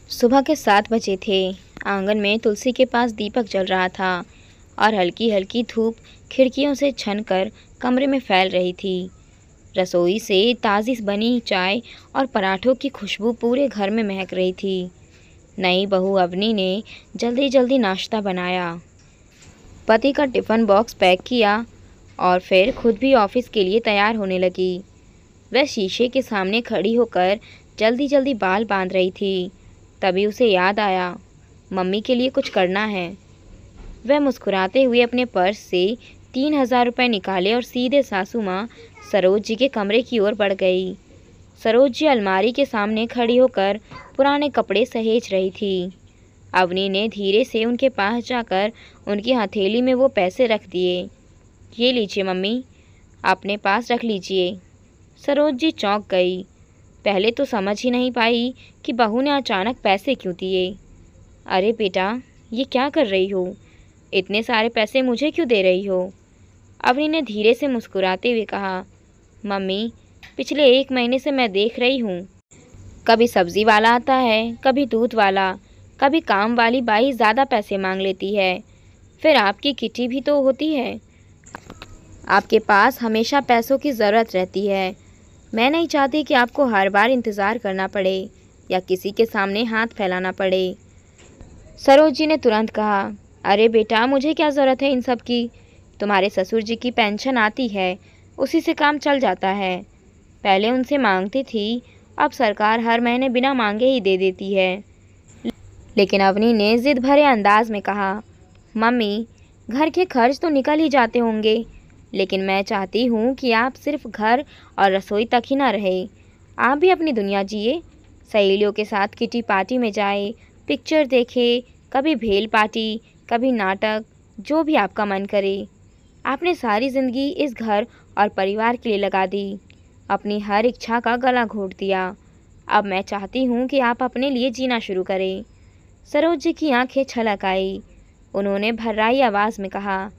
सुबह के 7 बजे थे। आंगन में तुलसी के पास दीपक जल रहा था और हल्की हल्की धूप खिड़कियों से छनकर कमरे में फैल रही थी। रसोई से ताज़ी बनी चाय और पराठों की खुशबू पूरे घर में महक रही थी। नई बहू अवनी ने जल्दी जल्दी नाश्ता बनाया, पति का टिफ़िन बॉक्स पैक किया और फिर खुद भी ऑफिस के लिए तैयार होने लगी। वह शीशे के सामने खड़ी होकर जल्दी जल्दी बाल बांध रही थी। तभी उसे याद आया, मम्मी के लिए कुछ करना है। वह मुस्कुराते हुए अपने पर्स से 3,000 रुपये निकाले और सीधे सासू माँ सरोज जी के कमरे की ओर बढ़ गई। सरोज जी अलमारी के सामने खड़ी होकर पुराने कपड़े सहेज रही थी। अवनी ने धीरे से उनके पास जाकर उनकी हथेली में वो पैसे रख दिए। ये लीजिए मम्मी, अपने पास रख लीजिए। सरोज जी चौंक गई। पहले तो समझ ही नहीं पाई कि बहू ने अचानक पैसे क्यों दिए। अरे बेटा, ये क्या कर रही हो? इतने सारे पैसे मुझे क्यों दे रही हो? अवनी ने धीरे से मुस्कुराते हुए कहा, मम्मी, पिछले 1 महीने से मैं देख रही हूँ, कभी सब्जी वाला आता है, कभी दूध वाला, कभी काम वाली बाई ज़्यादा पैसे मांग लेती है। फिर आपकी किटी भी तो होती है। आपके पास हमेशा पैसों की ज़रूरत रहती है। मैं नहीं चाहती कि आपको हर बार इंतज़ार करना पड़े या किसी के सामने हाथ फैलाना पड़े। सरोज जी ने तुरंत कहा, अरे बेटा, मुझे क्या ज़रूरत है इन सब की? तुम्हारे ससुर जी की पेंशन आती है, उसी से काम चल जाता है। पहले उनसे मांगती थी, अब सरकार हर महीने बिना मांगे ही दे देती है। लेकिन अवनी ने ज़िद भरे अंदाज में कहा, मम्मी, घर के खर्च तो निकल ही जाते होंगे, लेकिन मैं चाहती हूँ कि आप सिर्फ घर और रसोई तक ही ना रहे, आप भी अपनी दुनिया जिए। सहेलियों के साथ किटी पार्टी में जाए, पिक्चर देखे, कभी भेल पार्टी, कभी नाटक, जो भी आपका मन करे। आपने सारी ज़िंदगी इस घर और परिवार के लिए लगा दी, अपनी हर इच्छा का गला घोट दिया। अब मैं चाहती हूँ कि आप अपने लिए जीना शुरू करें। सरोज जी की आंखें छलक आई। उन्होंने भर्राई आवाज़ में कहा,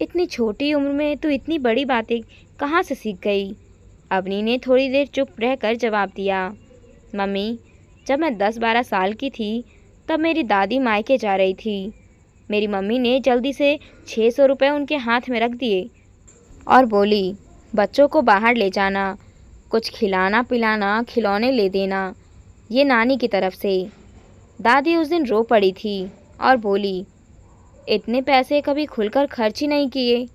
इतनी छोटी उम्र में तू इतनी बड़ी बातें कहाँ से सीख गई? अवनी ने थोड़ी देर चुप रहकर जवाब दिया, मम्मी, जब मैं 10-12 साल की थी तब मेरी दादी मायके जा रही थी। मेरी मम्मी ने जल्दी से 600 रुपये उनके हाथ में रख दिए और बोली, बच्चों को बाहर ले जाना, कुछ खिलाना पिलाना, खिलौने ले देना, ये नानी की तरफ से। दादी उस दिन रो पड़ी थी और बोली, इतने पैसे कभी खुलकर खर्च ही नहीं किए।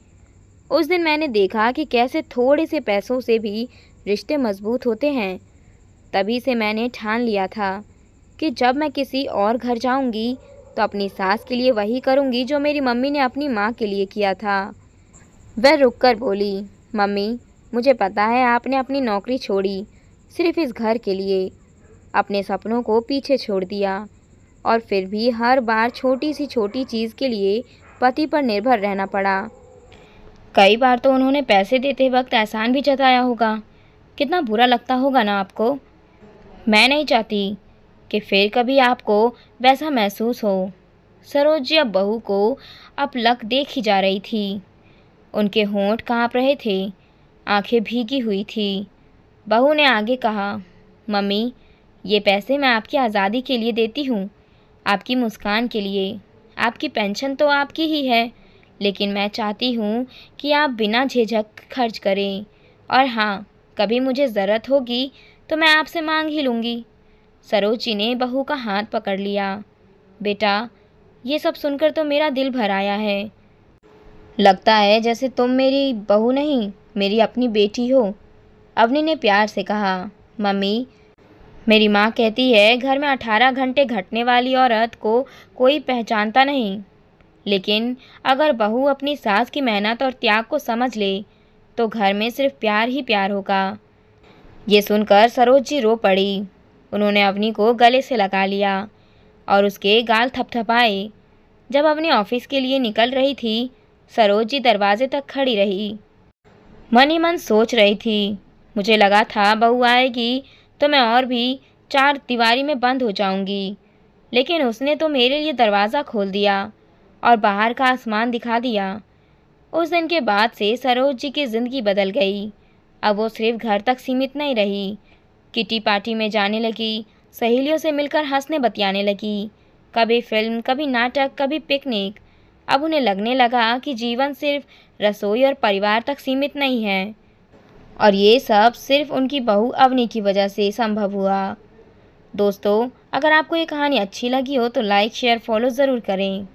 उस दिन मैंने देखा कि कैसे थोड़े से पैसों से भी रिश्ते मजबूत होते हैं। तभी से मैंने ठान लिया था कि जब मैं किसी और घर जाऊंगी तो अपनी सास के लिए वही करूंगी जो मेरी मम्मी ने अपनी माँ के लिए किया था। वह रुककर बोली, मम्मी, मुझे पता है आपने अपनी नौकरी छोड़ी सिर्फ इस घर के लिए, अपने सपनों को पीछे छोड़ दिया और फिर भी हर बार छोटी सी छोटी चीज़ के लिए पति पर निर्भर रहना पड़ा। कई बार तो उन्होंने पैसे देते वक्त एहसान भी जताया होगा। कितना बुरा लगता होगा ना आपको। मैं नहीं चाहती कि फिर कभी आपको वैसा महसूस हो। सरोज जी अब बहू को अपलक देखी जा रही थी। उनके होंठ काँप रहे थे, आंखें भीगी हुई थी। बहू ने आगे कहा, मम्मी, ये पैसे मैं आपकी आज़ादी के लिए देती हूँ, आपकी मुस्कान के लिए। आपकी पेंशन तो आपकी ही है, लेकिन मैं चाहती हूँ कि आप बिना झिझक खर्च करें। और हाँ, कभी मुझे ज़रूरत होगी तो मैं आपसे मांग ही लूँगी। सरोज जी ने बहू का हाथ पकड़ लिया। बेटा, ये सब सुनकर तो मेरा दिल भर आया है। लगता है जैसे तुम मेरी बहू नहीं, मेरी अपनी बेटी हो। अवनी ने प्यार से कहा, मम्मी, मेरी माँ कहती है घर में 18 घंटे घटने वाली औरत को कोई पहचानता नहीं, लेकिन अगर बहू अपनी सास की मेहनत और त्याग को समझ ले तो घर में सिर्फ प्यार ही प्यार होगा। ये सुनकर सरोज जी रो पड़ी। उन्होंने अवनी को गले से लगा लिया और उसके गाल थपथपाए। जब अवनी ऑफिस के लिए निकल रही थी, सरोज जी दरवाजे तक खड़ी रही। मन ही मन सोच रही थी, मुझे लगा था बहू आएगी तो मैं और भी 4 दीवारी में बंद हो जाऊंगी, लेकिन उसने तो मेरे लिए दरवाज़ा खोल दिया और बाहर का आसमान दिखा दिया। उस दिन के बाद से सरोज जी की ज़िंदगी बदल गई। अब वो सिर्फ घर तक सीमित नहीं रही, किटी पार्टी में जाने लगी, सहेलियों से मिलकर हंसने बतियाने लगी। कभी फिल्म, कभी नाटक, कभी पिकनिक। अब उन्हें लगने लगा कि जीवन सिर्फ रसोई और परिवार तक सीमित नहीं है, और ये सब सिर्फ उनकी बहू अवनी की वजह से संभव हुआ। दोस्तों, अगर आपको ये कहानी अच्छी लगी हो तो लाइक, शेयर, फॉलो ज़रूर करें।